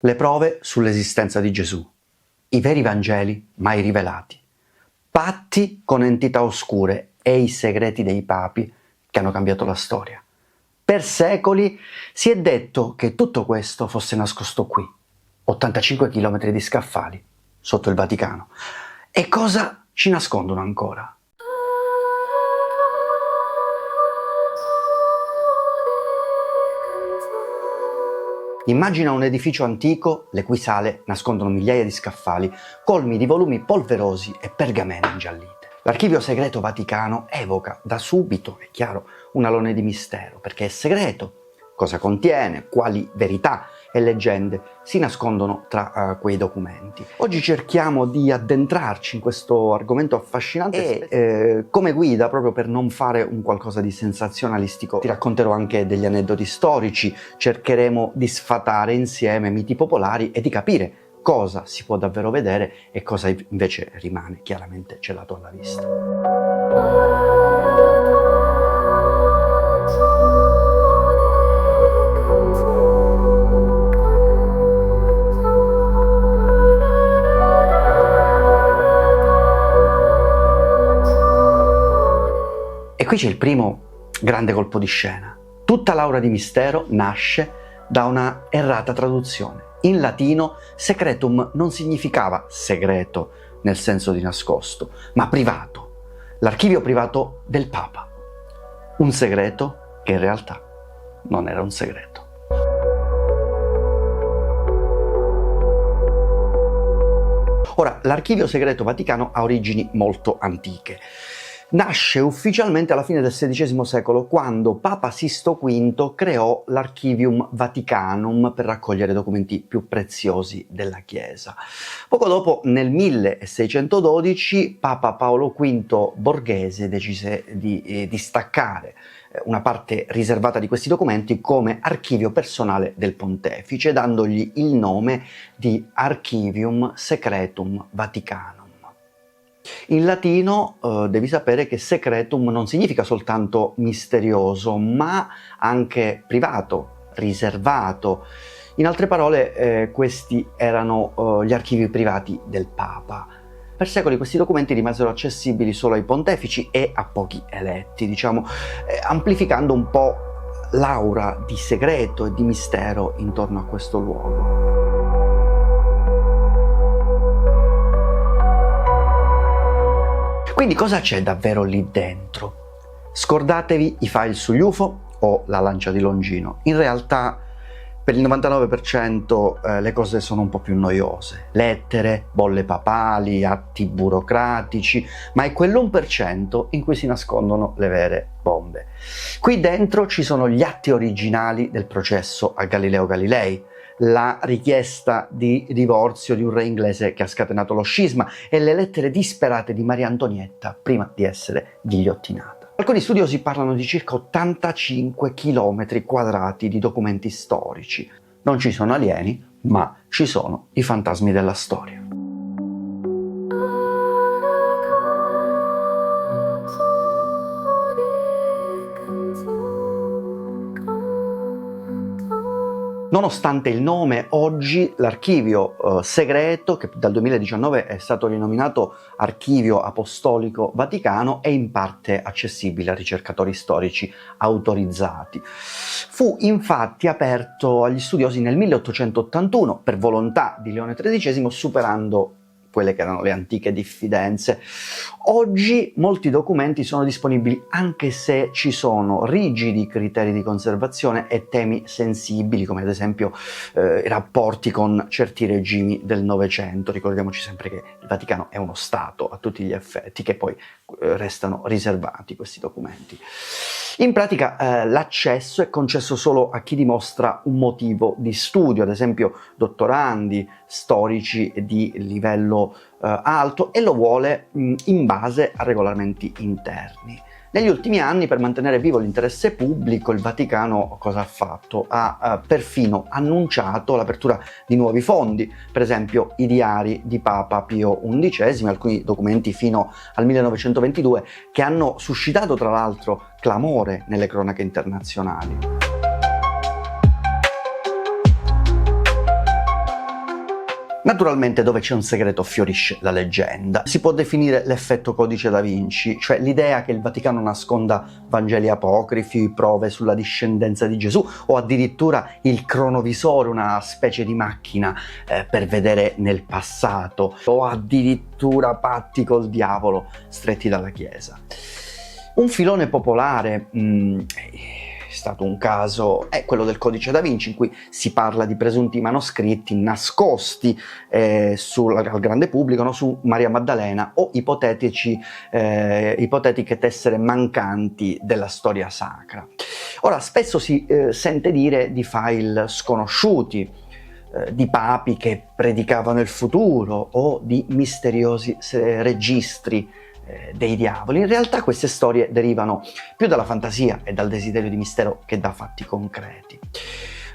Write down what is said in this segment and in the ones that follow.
Le prove sull'esistenza di Gesù, i veri Vangeli mai rivelati, patti con entità oscure e i segreti dei papi che hanno cambiato la storia. Per secoli si è detto che tutto questo fosse nascosto qui, 85 km di scaffali, sotto il Vaticano. E cosa ci nascondono ancora? Immagina un edificio antico le cui sale nascondono migliaia di scaffali, colmi di volumi polverosi e pergamene ingiallite. L'archivio segreto Vaticano evoca da subito, è chiaro, un alone di mistero, perché è segreto. Cosa contiene, quali verità e leggende si nascondono tra quei documenti. Oggi cerchiamo di addentrarci in questo argomento affascinante e come guida, proprio per non fare un qualcosa di sensazionalistico, ti racconterò anche degli aneddoti storici, cercheremo di sfatare insieme miti popolari e di capire cosa si può davvero vedere e cosa invece rimane chiaramente celato alla vista. E qui c'è il primo grande colpo di scena. Tutta l'aura di mistero nasce da una errata traduzione. In latino secretum non significava segreto nel senso di nascosto, ma privato. L'archivio privato del Papa. Un segreto che in realtà non era un segreto. Ora, l'archivio segreto Vaticano ha origini molto antiche. Nasce ufficialmente alla fine del XVI secolo, quando Papa Sisto V creò l'Archivium Vaticanum per raccogliere documenti più preziosi della Chiesa. Poco dopo, nel 1612, Papa Paolo V Borghese decise di distaccare una parte riservata di questi documenti come archivio personale del pontefice, dandogli il nome di Archivium Secretum Vaticanum. In latino devi sapere che secretum non significa soltanto misterioso, ma anche privato, riservato. In altre parole, questi erano gli archivi privati del Papa. Per secoli questi documenti rimasero accessibili solo ai pontefici e a pochi eletti, diciamo, amplificando un po' l'aura di segreto e di mistero intorno a questo luogo. Quindi cosa c'è davvero lì dentro? Scordatevi i file sugli UFO o la lancia di Longino. In realtà per il 99% le cose sono un po' più noiose. Lettere, bolle papali, atti burocratici, ma è quell'1% in cui si nascondono le vere bombe. Qui dentro ci sono gli atti originali del processo a Galileo Galilei, la richiesta di divorzio di un re inglese che ha scatenato lo scisma e le lettere disperate di Maria Antonietta prima di essere ghigliottinata. Alcuni studiosi parlano di circa 85 km quadrati di documenti storici. Non ci sono alieni, ma ci sono i fantasmi della storia. Nonostante il nome, oggi l'archivio segreto, che dal 2019 è stato rinominato Archivio Apostolico Vaticano, è in parte accessibile a ricercatori storici autorizzati. Fu infatti aperto agli studiosi nel 1881 per volontà di Leone XIII, superando quelle che erano le antiche diffidenze. Oggi molti documenti sono disponibili anche se ci sono rigidi criteri di conservazione e temi sensibili, come ad esempio i rapporti con certi regimi del Novecento. Ricordiamoci sempre che il Vaticano è uno Stato a tutti gli effetti, che poi restano riservati questi documenti. In pratica l'accesso è concesso solo a chi dimostra un motivo di studio, ad esempio dottorandi, storici di livello alto, e lo vuole in base a regolamenti interni. Negli ultimi anni, per mantenere vivo l'interesse pubblico, il Vaticano cosa ha fatto? Ha perfino annunciato l'apertura di nuovi fondi, per esempio i diari di Papa Pio XI, alcuni documenti fino al 1922, che hanno suscitato tra l'altro clamore nelle cronache internazionali. Naturalmente dove c'è un segreto fiorisce la leggenda. Si può definire l'effetto codice da Vinci, cioè l'idea che il Vaticano nasconda Vangeli apocrifi, prove sulla discendenza di Gesù o addirittura il cronovisore, una specie di macchina per vedere nel passato, o addirittura patti col diavolo stretti dalla Chiesa. Un filone popolare è stato un caso, è quello del Codice da Vinci, in cui si parla di presunti manoscritti nascosti al grande pubblico, no? Su Maria Maddalena o ipotetiche tessere mancanti della storia sacra. Ora, spesso si sente dire di file sconosciuti, di papi che predicavano il futuro o di misteriosi registri dei diavoli. In realtà queste storie derivano più dalla fantasia e dal desiderio di mistero che da fatti concreti.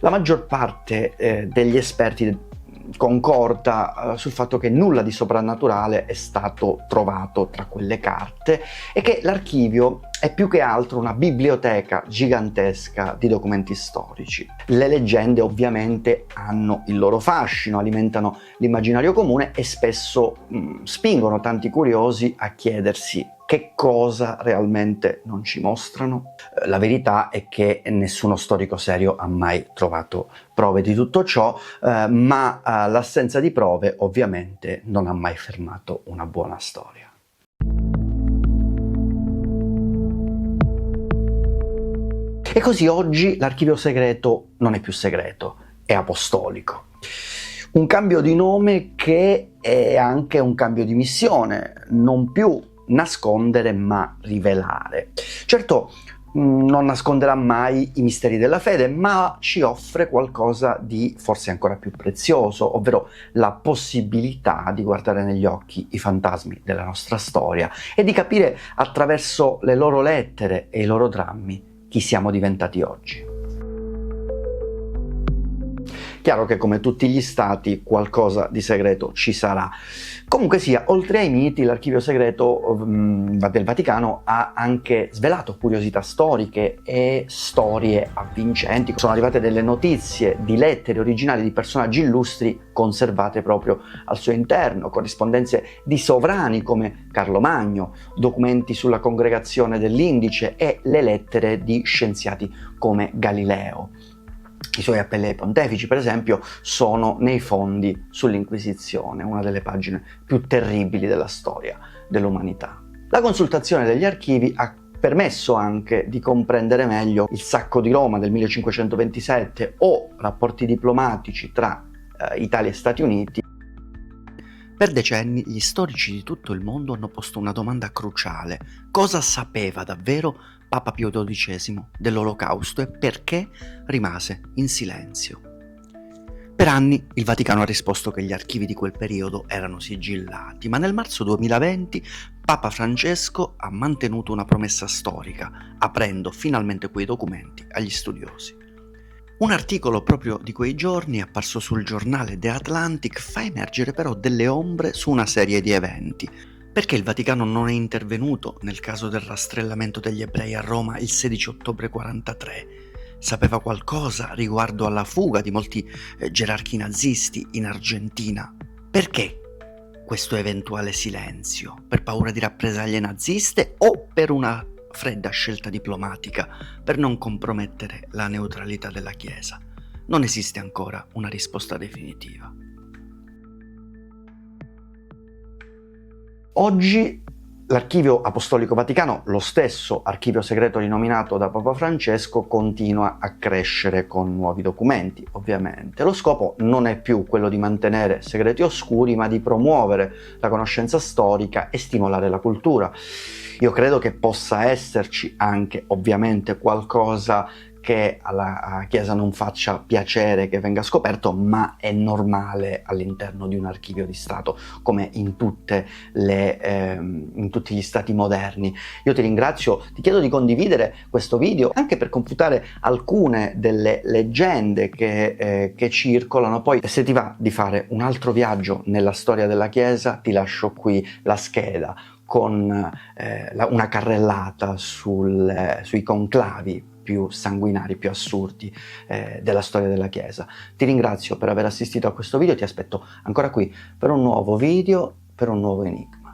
La maggior parte degli esperti concorda sul fatto che nulla di soprannaturale è stato trovato tra quelle carte e che l'archivio è più che altro una biblioteca gigantesca di documenti storici. Le leggende ovviamente hanno il loro fascino, alimentano l'immaginario comune e spesso spingono tanti curiosi a chiedersi che cosa realmente non ci mostrano. La verità è che nessuno storico serio ha mai trovato prove di tutto ciò, ma l'assenza di prove ovviamente non ha mai fermato una buona storia. E così oggi l'archivio segreto non è più segreto, è apostolico. Un cambio di nome che è anche un cambio di missione, non più nascondere ma rivelare. Certo, non nasconderà mai i misteri della fede, ma ci offre qualcosa di forse ancora più prezioso, ovvero la possibilità di guardare negli occhi i fantasmi della nostra storia e di capire attraverso le loro lettere e i loro drammi chi siamo diventati oggi. Chiaro che come tutti gli stati qualcosa di segreto ci sarà. Comunque sia, oltre ai miti, l'archivio segreto del Vaticano ha anche svelato curiosità storiche e storie avvincenti. Sono arrivate delle notizie di lettere originali di personaggi illustri conservate proprio al suo interno, corrispondenze di sovrani come Carlo Magno, documenti sulla congregazione dell'Indice e le lettere di scienziati come Galileo. I suoi appelli ai pontefici, per esempio, sono nei fondi sull'Inquisizione, una delle pagine più terribili della storia dell'umanità. La consultazione degli archivi ha permesso anche di comprendere meglio il sacco di Roma del 1527 o rapporti diplomatici tra Italia e Stati Uniti. Per decenni gli storici di tutto il mondo hanno posto una domanda cruciale: cosa sapeva davvero Papa Pio XII dell'Olocausto e perché rimase in silenzio? Per anni il Vaticano ha risposto che gli archivi di quel periodo erano sigillati, ma nel marzo 2020 Papa Francesco ha mantenuto una promessa storica, aprendo finalmente quei documenti agli studiosi. Un articolo proprio di quei giorni, apparso sul giornale The Atlantic, fa emergere però delle ombre su una serie di eventi. Perché il Vaticano non è intervenuto nel caso del rastrellamento degli ebrei a Roma il 16 ottobre 43? Sapeva qualcosa riguardo alla fuga di molti gerarchi nazisti in Argentina? Perché questo eventuale silenzio? Per paura di rappresaglie naziste o per una fredda scelta diplomatica per non compromettere la neutralità della Chiesa? Non esiste ancora una risposta definitiva. Oggi l'archivio apostolico vaticano, lo stesso archivio segreto rinominato da Papa Francesco, continua a crescere con nuovi documenti, ovviamente. Lo scopo non è più quello di mantenere segreti oscuri, ma di promuovere la conoscenza storica e stimolare la cultura. Io credo che possa esserci anche, ovviamente, qualcosa che alla Chiesa non faccia piacere che venga scoperto, ma è normale all'interno di un archivio di Stato, come in tutti gli stati moderni. Io ti ringrazio, ti chiedo di condividere questo video anche per confutare alcune delle leggende che circolano. Poi, se ti va di fare un altro viaggio nella storia della Chiesa, ti lascio qui la scheda con una carrellata sui conclavi più sanguinari, più assurdi della storia della Chiesa. Ti ringrazio per aver assistito a questo video, ti aspetto ancora qui per un nuovo video, per un nuovo enigma.